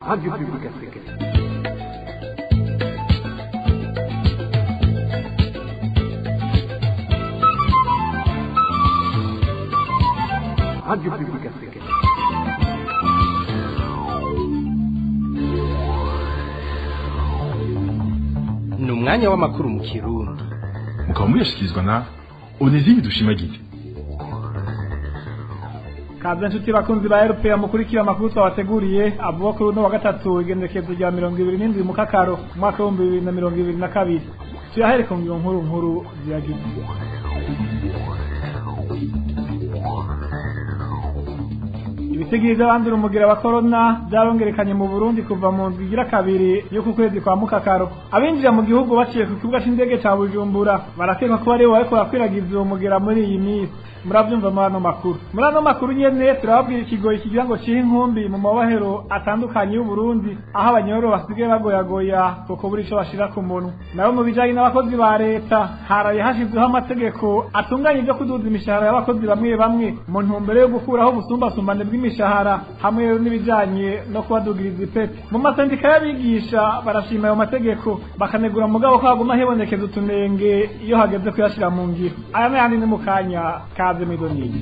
Radio Publique Africaine. Radio Publique Africaine. Ni umwanya w'amakuru mu Kirundi. Mukaba muyashyikirizwa na Onesime Dushimagize. Kaze nshuti bakunzi ba RPA mukurikira amakuru twabateguriye avuga kuri uno wa gatatu igendekezo rya 27 mu kakaro umwaka wa 2022. Tuyahereka mu nkuru ziyagize. Ibitegiriza abandura umugira wa corona byarongerekanye mu Burundi kuva mu nzigira kabiri yo ku kwezi kwa mukakaro. Abinjira mu gihugu baciye ku kibuga c'indege ca Bujumbura barakeka ko bari bariko bakwiragiza uwo mugera muri iyi minsi. Muravyumva muri ano makuru nyene turababwira ikigoyi kigira ngo cihe inkumbi mu mabahero atandukanye y'u Burundi aho abanyororo basigaye bagoyagoya kuko buri ico bashira ku munwa. Nabo mu bijanye n'abakozi ba leta haraye hashizweho amategeko atunganya ivyo kuduza imishahara y'abakozi bamwe bamwe mu ntumbero yo gukuraho ubusumbasumbane bw'imishahara hamwe n'ibijanye no kubadugiriza ipeti. Mu masendika y'abigisha barashima ayo mategeko bakanegura mugabo ko haguma hebonekeza utunenge iyo hageze kuyashira mu ngiro. Aya n'ayandi ni mu kanya Midonini.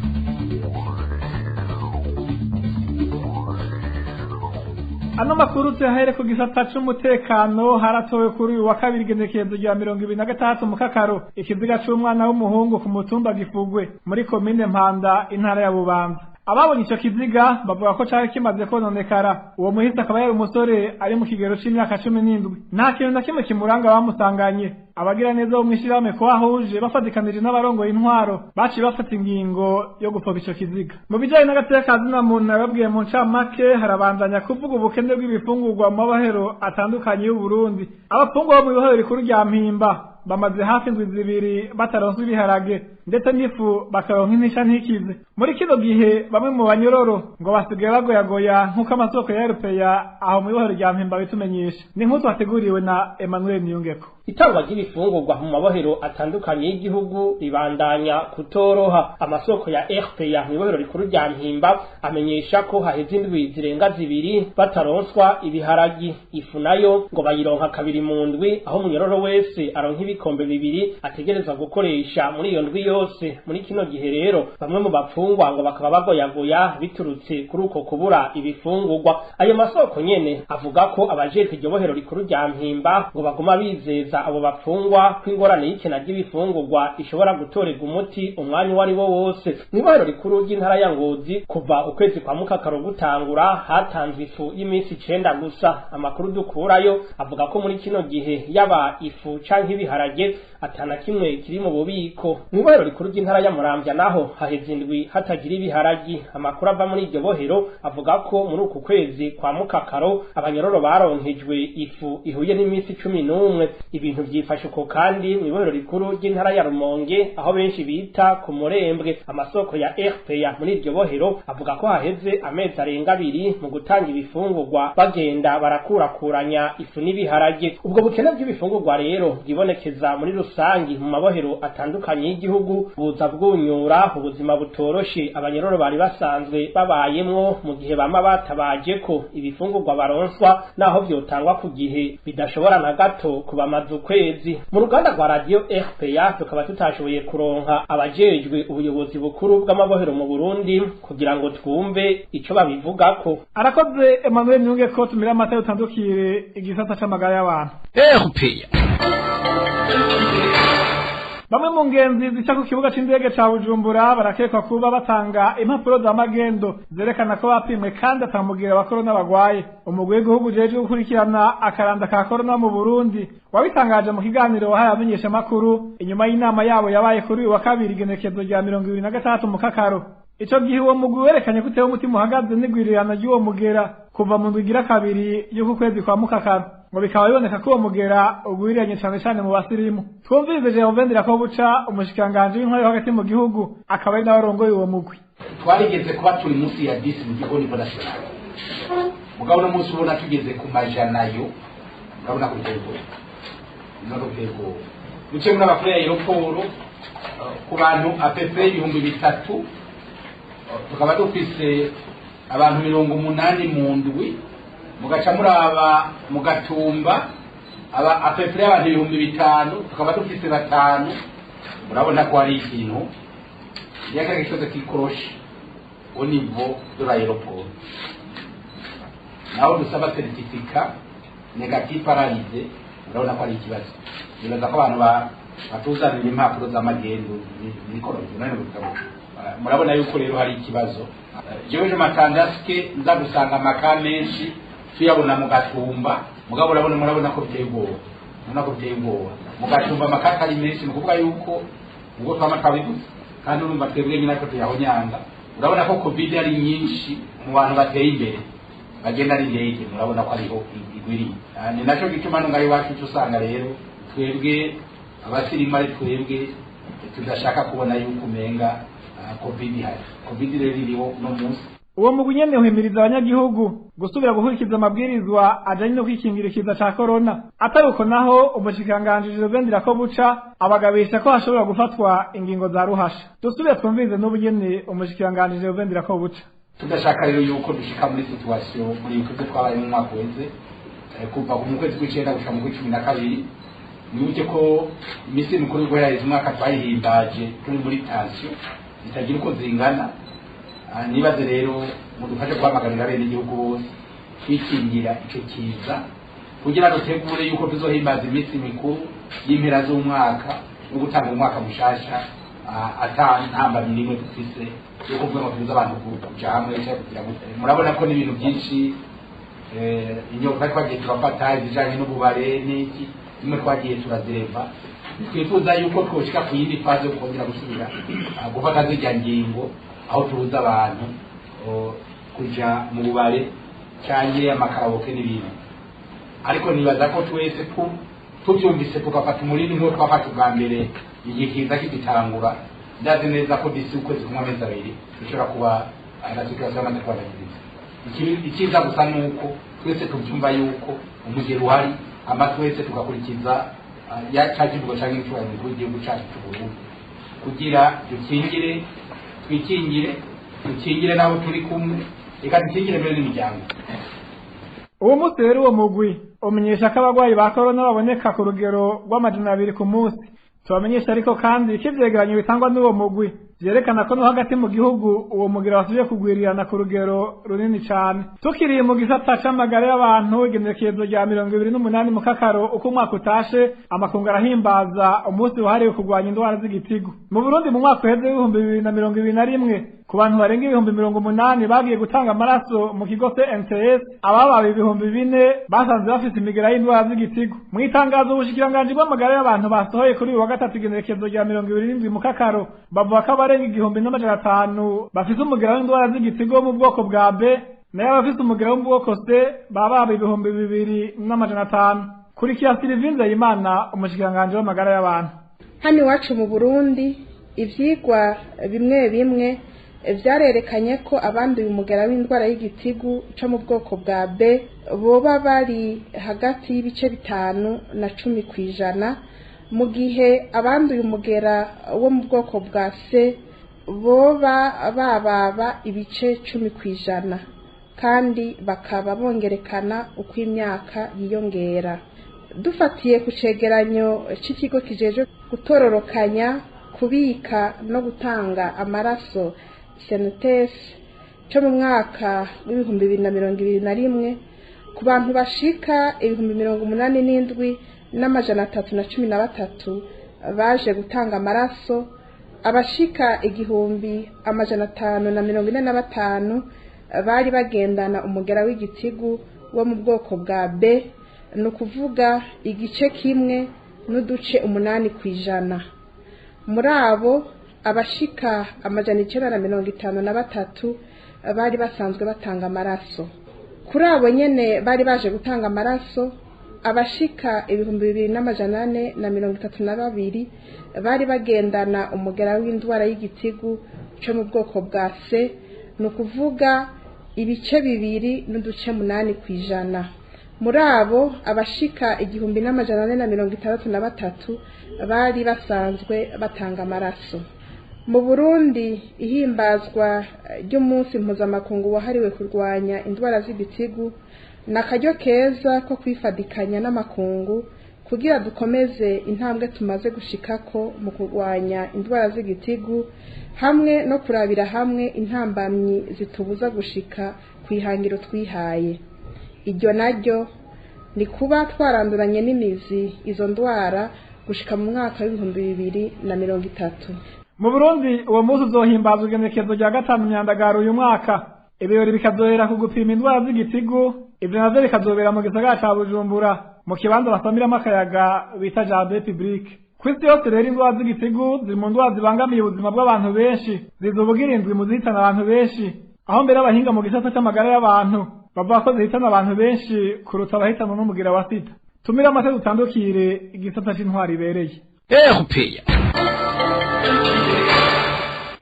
Ano makuru tuyahere ku gisata c'umutekano haratowe kuri uyu wa kabiri igenekerezo rya 2023 mu kakaro ikiziga c'umwana w'umuhungu ku mutumba Gifugwe muri komine Mpanda intara ya Bubanza. Ababonye ico kiziga bavuga ko cari kimaze kononekara. Uwo muhisi akaba yari umusore ari mu kigero c'imyaka 17. Nta kintu na kimwe kimuranga bamusanganye. Abagira neza bo mwishirahamwe ko ahuje bafatikanije n'abarongo intwaro baci bafata ingingo yo gupfa ico kiziga. Mu bijanye n'agatekazi na muntu nababwiye mu ncamake harabandanya kuvuga ubukene bw'ibifungurwa mu mabahero atandukanye y'u Burundi. Abafungwa bo mu bihoro rikuru rya Mpimba bamaze hafi indwi zibiri bataronse ibiharage ndetse n'ifu bakaronka intisha ntikize. Muri kino gihe bamwe mu banyororo ngo basigaye bagoyagoya nk'uko amasoko ya RPA aho mu bihoro rya Mpimba bitumenyesha. Ni nk'uko twateguriwe na Emmanuel Niyongeko. Itangwa ry'ibifungurwa mu mabohero atandukanye y'igihugu ribandanya kutoroha. Amasoko ya RPA mu ibohero rikuru rya Mpimba amenyesha ko haheze indwi zirenga zibiri bataronswa ibiharagi. Ifu nayo ngo bayironka kabiri mu ndwi aho munyororo wese aronka ibikombe bibiri ategereza gukoresha muri iyo ndwi yose. Muri kino gihe rero bamwe mu bapfungwa ngo bakaba bagoyagoya biturutse kuri uko kubura ibifungurwa. Ayo masoko nyene avuga ko abajejwe iryo bohero rikuru rya Mpimba ngo baguma bizeza abo bapfungwa kw'ingorane y'ikena ry'ibifungurwa ishobora gutorega umuti umwanya wari wo wose. Mw'ibohero rikuru ry'intara ya Ngozi kuva ukwezi kwa mukakaro gutangura hatanzwe ifu y'imisi 9 gusa. Amakuru dukurayo avuga ko muri kino gihe yaba ifu canke ibiharage atana kimwe kiri mu bubiko. Mw'ibohero rikuru ry'intara ya Muramvya naho haheze indwi hatagira ibiharagi. Amakuru ava muri iryo bohero avuga ko muri uku kwezi kwa mukakaro abanyororo baronkejwe ifu ihuye n'imisi 11. Ibintu byifashe uko kandi mu ibohero rikuru ry'intara ya Rumonge aho benshi bita ku Murembwe. Amasoko ya RPA muri iryo bohero avuga ko haheze amezi arenga 2 mu gutanga ibifungurwa bagenda barakurakuranya ifu n'ibiharage. Ubwo bukene bw'ibifungurwa rero bwibonekeza muri rusangi mu mabohero atandukanye y'igihugu buza bwunyura ubuzima butoroshe abanyororo bari basanzwe babayemwo mu gihe bama batabaje ko ibifungurwa baronswa naho byotangwa ku gihe bidashobora na gato kubamaza ukwezi. Mu ruganda rwa radio RPA tukaba tutashoboye kuronka abajejwe ubuyobozi bukuru bw'amabohero mu Burundi kugira ngo twumve ico babivugako. Arakoze Emmanuel Niyongeko tumira amata utandukire igisata c'amagara y'abantu. RPA. Bamwe mu ngenzi zica ku kibuga c'indege ca Bujumbura barakekwa kuba batanga impapuro za magendo zerekana ko bapimwe kandi atamugira wa corona bagwaye. Umugwi w'igihugu jeje gukurikirana akaranda ka corona mu Burundi wabitangaje mu kiganiro wahaye amenyesha makuru inyuma y'inama yabo yabaye kuri uyu wa kabiri igenekezo rya 2023 mu kakaro. Ico gihe uwo mugwi werekanye ko utewe umutima uhagaze n'igwirirana ry'uwo mugera kuva mu ndwigira kabiri y'uku kwezi kwa mukakaro. Ngo bikaba biboneka ko uwo mugera ugwiriranye cyane mu basirimu. Twumvirize Jean ko buca umushikanganje w'intwari hagati mu gihugu akaba ari nabarongoye uwo mugwi. Twarigeze kuba turi munsi ya 10 mu gihugu nivo national. Mugabo no munsi ubona tugeze ku majana yo. Urabona ko bitego. Muce muri abafure ya aeroport ku bantu APP 3000 tukaba dufise abantu 80 mu ndwi mugaca muraba mugatumba apepure y'abantu 5,000 tukaba dufise 5 murabona ko ari ikintu yakaga chose kikoroshe au niveau de l'aéroport naho dusaba certificat négatif paralysé murabona ko ari ikibazo nibaza ko abantu batuzanira impapuro z'amagendo nikoroshe nayo murabona yuko rero hari ikibazo jewe matandaske nza gusanga amaka menshi tuyabona mu gatumba mugabo murabona ko biteye ubwoba mu gatumba amaka ari menshi nukuvuga yuko ubwo twama twabivuze kandi urumva twebwe nyine ko tuyahonyanga urabona ko covid ari nyinshi mu bantu bateye imbere bagenda ari ndege murabona ko ariho igwiri ni naco gituma nungaye wacu usanga rero twebwe abasirimu ari twebwe tudashaka kubona yuko umenga covid rero iriho no munsi uwo mugwi nyene uhimiriza abanyagihugu gusubira gukurikiza amabwirizwa ajanye no kwikingira ikiza ca corona ataruko naho umushikiranganji Joseph Ndirakobuca abagabisha ko hashobora gufatwa ingingo za ruhasha dusubire twumvize n'ubu nyene umushikiranganji Joseph Ndirakobuca tudashaka rero yuko dushika muri situation muri ikuze twabaye mu mwaka weze kuva mu kwezi kw'icenda gushika mu kw'icumi na kabiri nibuke ko imisi mikuru y'uko yaheze umwaka twayihimbaje turi muri tension itagira uko zingana nibaze rero mudufashe guhamagarira bene igihugu bose kwikingira ico kiza kugira ngo tegure yuko tuzohimbaza iminsi mikuru y'impera z'umwaka no gutanga umwaka mushasha atantamba nimwe dufise yo kuvuga ngo tuza abantu kuja hamwe cyangwa kugira ngo murabona ko n'ibintu byinshi inyoka twagiye turafata ibijanye n'ububare n'iki nimwe twagiye turazireva twifuza yuko twoshika ku yindi fase yo kongera gusubira gufata zirya ngingo aho tubuza abantu kuja mu bubare cyangwa amakaraboke n'ibintu ariko nibaza ko twese tubyumvise tugafata umurindi nk'uwo twafata ubwa mbere igihe kiza kigitangura ndazi neza ko disi ukwezi kumwe amezi abiri dushobora kuba na situation y'amaze kubagiriza ikiza gusa nuko twese tubyumva yuko umugero uhari ama twese tugakurikiza yacajivugo cyangwa inshuro mikuru y'igihugu cyacu cy'uburundi kugira twikingire nabo turi kumwe reka dukingire mbere n'imiryango uwo munsi rero uwo mugwi umenyesha ko abagwayi ba corona baboneka ku rugero rw'200 ku munsi tubamenyesha ariko kandi ikivyegeranyo bitangwa n'uwo mugwi vyerekana ko no hagati mu gihugu uwo mugira wasubije kugwirirana ku rugero runini cane tukiriye mu gisata c'amagara y'abantu igenekerezo rya 28 mu kakaro uko umwaka utashe amakungu arahimbaza umunsi wahariwe kurwanya indwara z'igitigu mu Burundi mu mwaka uheze w'2021 ku bantu barenga 80,000 bagiye gutanga amaraso mu kigo CNTS ababaye 4,000 basanze bafite imigera y'indwara z'igitigu mu itangazo ubushikiranganji bw'amagara y'abantu basohoye kuri uyu wa gatatu igenekerezo rya 27 mu kakaro bavuga ko abarenga 1,500 bafite umugera w'indwara z'igitigu mu bwoko bwa B nayo abafite umugera wo mu bwoko C babaye 2,500 kuri kiya Sylvain Imana umushikiranganji w'amagara y'abantu hano iwacu mu Burundi ivyigwa bimwe bimwe vyarerekanye ko abanduye umugera w'indwara y'igitigu cyo mu bwoko bwa B boba bari hagati y'ibice 5 na 10% mu gihe abanduye umugera wo mu bwoko bwa C boba bababa ibice 10% kandi bakaba bongerekana uko imyaka yiyongera dufatiye ku cegeranyo c'ikigo kijeje gutororokanya kubika no gutanga amaraso CNTS cyo mu mwaka w'2021 ku bantu bashika 87,313 baje gutanga amaraso abashika 1,545 bari bagendana umugera w'igitigu wo mu bwoko bwa B no kuvuga igice kimwe n'uduce 8%. Muri abo abashika 953 bari basanzwe batanga amaraso. Kuri abo nyene bari baje gutanga amaraso abashika 2,432 bari bagendana umugera w'indwara y'igitigu cyo mu bwoko bwa C no kuvuga ibice 2 n'uduce 8%. Muri abo abashika 1,463 bari basanzwe batanga amaraso. Mu Burundi ihimbazwa ry'umunsi mpuzamakungu wahariwe kurwanya indwara z'igitigu ni akaryo keza ko kwifadikanya n'amakungu kugira dukomeze intambwe tumaze gushikako mu kurwanya indwara z'igitigu hamwe no kurabira hamwe intambamyi zitubuza gushika kwihangiro twihaye. Iryo naryo ni kuba twaranduranye n'imizi izo ndwara gushika mu mwaka w'2030. Mu Burundi uwo munsi uzohimbazwa igenekerezo rya 5 Myandagaro uyu mwaka. Ibirori bikazohera ku gupima indwara z'igitigu, ivyo navyo bikazobera mu gisagara ca Bujumbura mu kibanza basamiramo akayaga bita Jardin Public. Kw'isi yose rero indwara z'igitigu ziri mu ndwara zibangamiye ubuzima bw'abantu benshi, zizobugira indwi mu zihitana abantu benshi, aho mbere abahinga mu gisata c'amagara y'abantu bavuga ko zihitana abantu benshi kuruta abahitanwa n'umugira wa sida. Tumira amate dutandukire igisata c'intwari ibereye. RPA.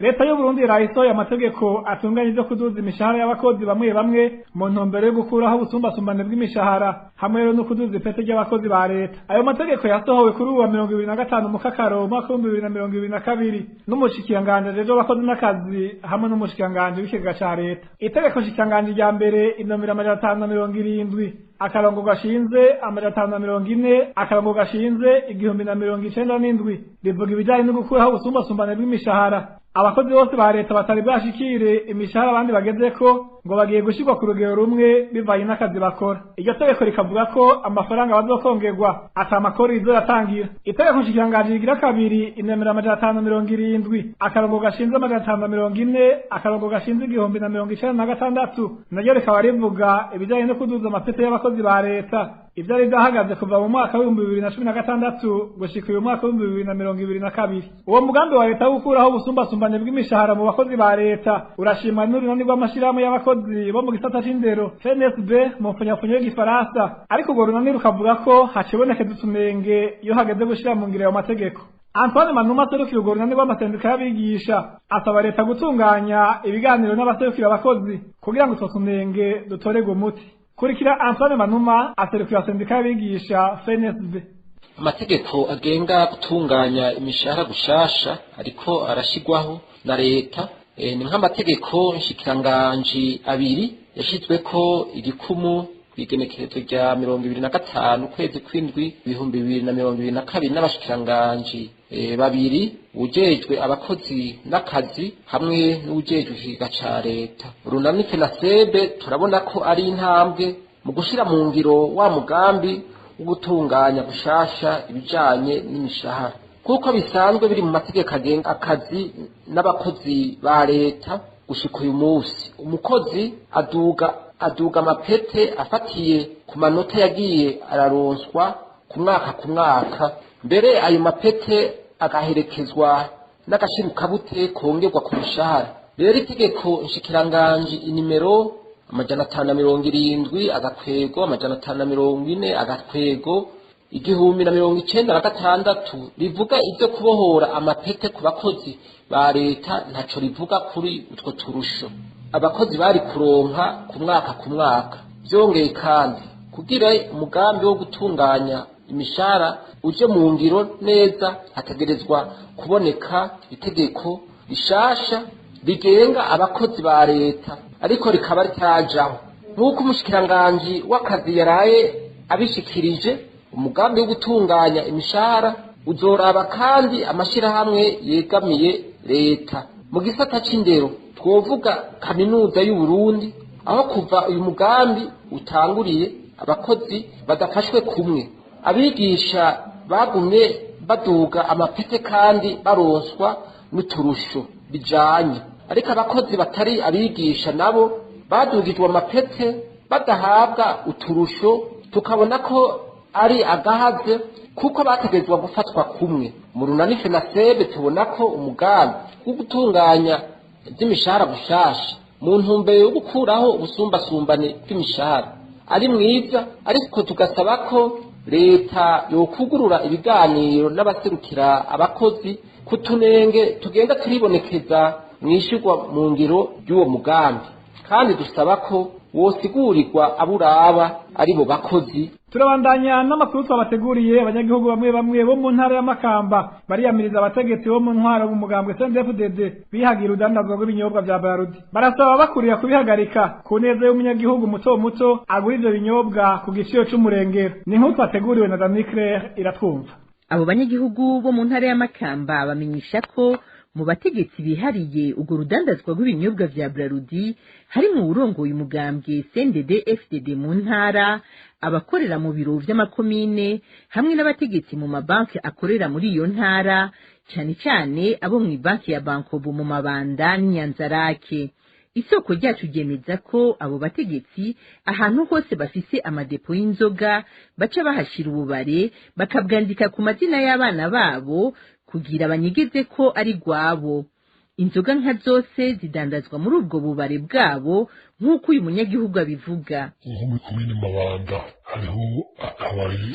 Leta y'u Burundi yarahisoye amategeko atunganya ivyo kuduza imishahara y'abakozi bamwe bamwe mu ntumbero yo gukuraho ubusumbasumbane bw'imishahara hamwe rero no kuduza ipete ry'abakozi ba leta. Ayo mategeko yasohowe kuri uwa 2025 mukakaro umwaka w'2022 n'umushikiranganje rero abakozi n'akazi hamwe n'umushikiranganje w'ikigega ca leta. Itegeko shikiranganje rya mbere inomero 570 akarongo gashinze 540 akarongo gashinze 1097 rivuga ibijanye no gukuraho ubusumbasumbane bw'imishahara. Abakozi bose ba leta batari bashikire imishahara abandi bagezeko ngo bagiye gushirwa ku rugero rumwe bivanye n'akazi bakora. Iryo tegeko rikavuga ko amafaranga bazokongerwa atamakori izoratangira. Itegeko nshikiranganje rigira kabiri inomero 570 akarongo gashinze 540 akarongo gashinze 1096 naryo rikaba rivuga ibijanye no kuduza amapete y'abakozi ba leta. Ivyari byahagaze kuva mu mwaka wa 2016 gushika uyu mwaka wa 2022. Uwo mugambi wa leta gukuraho ubusumbasumbane bw'imishahara mu bakozi ba leta urashimwa n'urunani rw'amashirahamwe y'abakozi bo mu gisata c'indero CNSB mu mfunyafunyo y'igifaransa, ariko urwo runani rukavuga ko hacibonekeza utunenge iyo hageze gushira mu ngiro ayo mategeko. Antoine Manuma aserukira urwo runani rw'amasendika y'abigisha asaba leta gutunganya ibiganiro n'abaserukira abakozi kugira ngo utwo tunenge dutorerwe umuti. Kurikira Antoine Manuma aserukira sendika y'abigisha FNSB. Amategeko agenga gutunganya imishahara gushasha ariko arashigwaho na leta ni nk'amategeko nshikiranganje abiri yashizweko igikumu kwigenekerezo rya 2025 kwezi kw'indwi 2022 n'abashikiranganje babiri ujejwe abakozi n'akazi hamwe n'ujejwe ikiga ca leta. Urunani FENASEB turabona ko ari intambwe mu gushira mu ngiro wa mugambi wo gutunganya gushasha ibijanye n'imishahara kuko bisanzwe biri mu mategeko agenga akazi n'abakozi ba leta. Gushika uyu munsi umukozi aduga amapete afatiye ku manota yagiye araronswa ku mwaka mbere ayo mapete agaherekezwa n'agashirukabute kongerwa ku mushahara. Rero itegeko nshikiranganje inimero 570 agakwego 540 agakwego 1096 rivuga ivyo kubohora amapete ku bakozi ba leta ntaco rivuga kuri utwo turusho abakozi bari kuronka ku mwaka. Vyongeye kandi kugira umugambi wo gutunganya imishahara uje mu ngiro neza hategerezwa kuboneka itegeko rishasha rigenga abakozi ba leta, ariko rikaba ritajaho nk'uko umushikiranganje w'akazi yaraye abishikirije. Umugambi wo gutunganya imishahara uzoraba kandi amashirahamwe yegamiye leta. Mu gisata c'indero twovuga kaminuza y'u Burundi aho kuva uyu mugambi utanguriye abakozi badafashwe kumwe. Abigisha bagumye baduga amapete kandi baronswa n'uturusho bijanye, ariko abakozi batari abigisha nabo badugijwe amapete badahabwa uturusho. Tukabona ko ari agahaze kuko bategezwa gufatwa kumwe. Mu runani FENASEB tubona ko umugambi wo gutunganya iby'imishahara gushasha mu ntumbero yo gukuraho ubusumbasumbane bw'imishahara ari mwiza, ariko tugasaba ko leta yokugurura ibiganiro n'abaserukira abakozi kutunenge tugenda turibonekeza mwishirwa mu ngiro y'uwo mugambi. Kandi dusaba ko wosigurirwa aburaba aribo bakozi. Turabandanya n'amakuru twabateguriye. Abanyagihugu bamwe bamwe bo mu ntara ya Makamba bariyamiriza abategetsi bo mu ntwaro mu mugambwe CNDD-FDD bihagira udandazwa rw'ibinyobwa vya Braludi. Barasaba bakurira kubihagarika ku neza y'umunyagihugu muto muto agura ivyo binyobwa ku giciro c'umurengero. Ni nk'uko twateguriwe na Dani Claire iratwumva. Abo banyagihugu bo mu ntara ya Makamba bamenyesha ko mu bategetsi bihariye urwo rudandazwa rw'ibinyobwa vya Braludi hari mu urongoye umugambwe CNDD-FDD mu ntara, abakorera mu biro vy'amakomine hamwe n'abategetsi mu mabanki akorera muri iyo ntara, cyane cyane abo mu banki ya Bankobu mu Mabanda n'Inyanzarake. Isoko ryacu ryemeza ko abo bategetsi ahantu hose bafise amadepo y'inzoga baca bahashira ububare bakabwandika ku mazina y'abana babo kugira banyegeze ko ari gwabo. Inzoga nka zose zidandazwa muri ubwo bubare bwabo nk'uko uyu munyagihugu abivuga. Nko muri komine Mabanda hariho akabari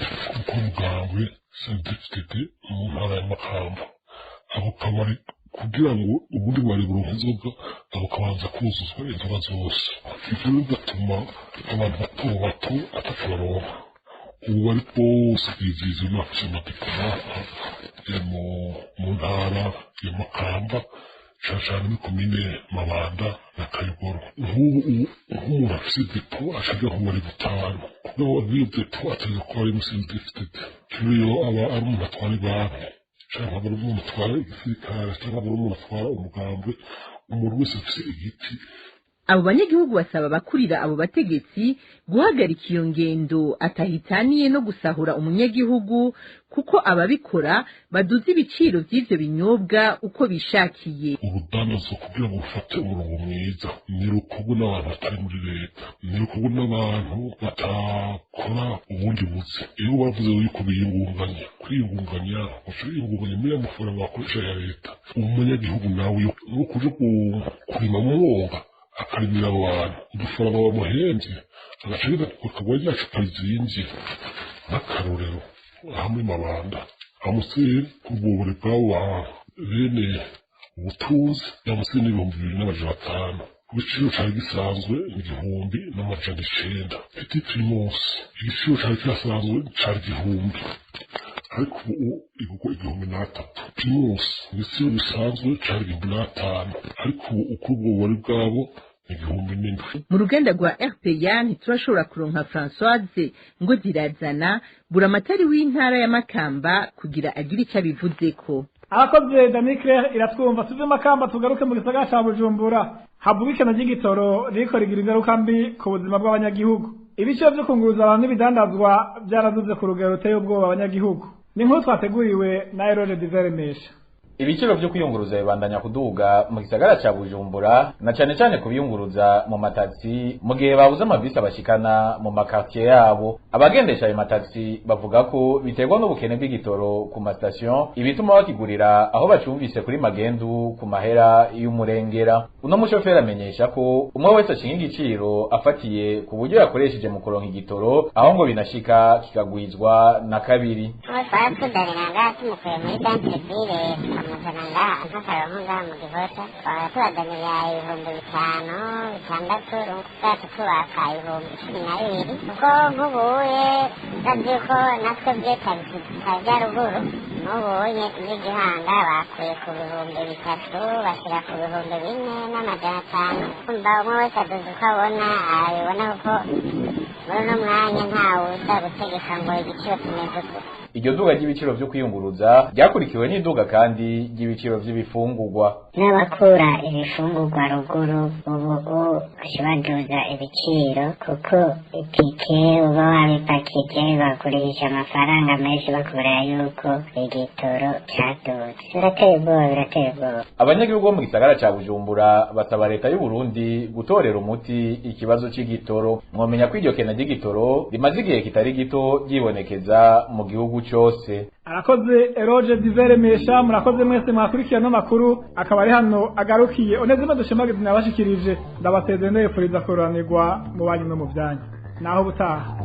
k'umugambwe CNDD-FDD mu ntara ya Makamba. Ako kabari kugira ngo ubundi bari buronke inzoga ako kabanza kuzuzwa inzoga zose. Ivyo bigatuma abantu bato bato atakibaronka. Ubu bari bwose bwizihiza imyaka y'amadiplomate mu ntara ya Makamba, cane muri komine Mabanda na Kayogoro. Nk'umuntu afise depo ashaka nko muri butanu kugira ngo iyo depo ateze ko ari CNDD-FDD. Iyo aba ari umuntu atwara ibanki canke ari umuntu atwara igisirikare canke ari umuntu atwara umugambwe, umuntu wese afise igiti. Abo banyagihugu basaba bakurira abo bategetsi guhagarika iyo ngendo atahitaniye no gusahura umunyagihugu, kuko ababikora baduza ibiciro vy'ivyo binyobwa uko bishakiye. Ubudandazo kugira ngo bufate umurongo mwiza ni rukorwa n'abantu batari muri leta, ni rukorwa n'abantu batakora ubundi buzi. Iyo bavuze yuko kwiyungunganya bashobora muri amafaranga bakoresha ya leta, umunyagihugu nawe no kuja kurima mu mwonga akarimira abantu udufaranga bamuhenze agaciro kakagwa rya cupa rizimvye. N'akarorero hamwe Mabanda amusiri kububure bw'abo bene ubutunzi yamusiri n'ibihumbi 2,500. Igiciro cari gisanzwe 1,900. Petit Primus igiciro cari gisanzwe cari 1,000, ariko ubu igihumbi 3,000. Primus igiciro gisanzwe cari 5,000, ariko uko ubwo bubare bwabo mu ruganda rwa RPA ntiturashobora kuronka Françoise ngo zirazana buramatari w'intara ya Makamba kugira agire icyo abivuzeko. Abakoze Dani Claire iratwumva. Tuve Makamba tugaruke mu gisagara ca Bujumbura. Habubikana ry'igitoro riko rigira ingaruka mbi ku buzima bw'abanyagihugu. Ibiciro vyo kunguruza abantu n'ibidandazwa byaraduze ku rugero ruteye ubwoba abanyagihugu. Ni nk'uko twateguriwe na Eroge Diveremesha. Ibiciro vyo kwiyunguruza bibandanya kuduga mu gisagara ca Bujumbura, na cyane kubiyunguruza mu mataxi mu gihe babuze amabisi abashikana mu makartier yabo. Abagendesha ayo mataxi bavuga ko biterwa n'ubukene bw'igitoro ku mastation, ibituma bakigurira aho bacumvise kuri magendu ku mahera y'umurengera. Uno mushoferi amenyesha ko umwe wese ashinga igiciro afatiye ku buryo yakoresheje mu kuronka igitoro, aho ngo binashika kikagwizwa na kabiri. Amafaranga nk'akaronka mu gihota twaba tubadanira 5,000, 6,000, ubwacu tubaka 12,000, kuko nk'ubuye utazi ko natwe byetagisi tukajya ruguru. N'ubuye n'igihanga bakuye ku 3,000 bashyira ku 4,500. Kumva umwe wese aduze uko abona abibona, kuko muri uno mwanya ntawe uza gutegeka ngo igiciro kimeze uko. Iryo duga ry'ibiciro vyo kwiyunguruza ryakurikiwe n'iduga kandi ry'ibiciro vy'ibifungurwa. N'abakura ibifungurwa ruguru ubu bashibaduza ibiciro, kuko itike uba wabipakije bagurisha amafaranga menshi bakubwira yuko igitoro cadutse. Birateye ubwoba. Abanyagihugu bo mu gisagara ca Bujumbura basaba leta y'u Burundi gutorera umuti ikibazo c'igitoro. Mwomenya ko iryo kena ry'igitoro rimaze igihe kitari gito ryibonekeza mu gihugu cyose. Arakoze Eroge Diveremesha. Murakoze mwese mwakurikira no makuru akaba ari hano agarukiye. Onezima dushemagize nabashikirije. Ndabateze neye furiza koranirwa mu banyu no mu byanyu. Naho butaha.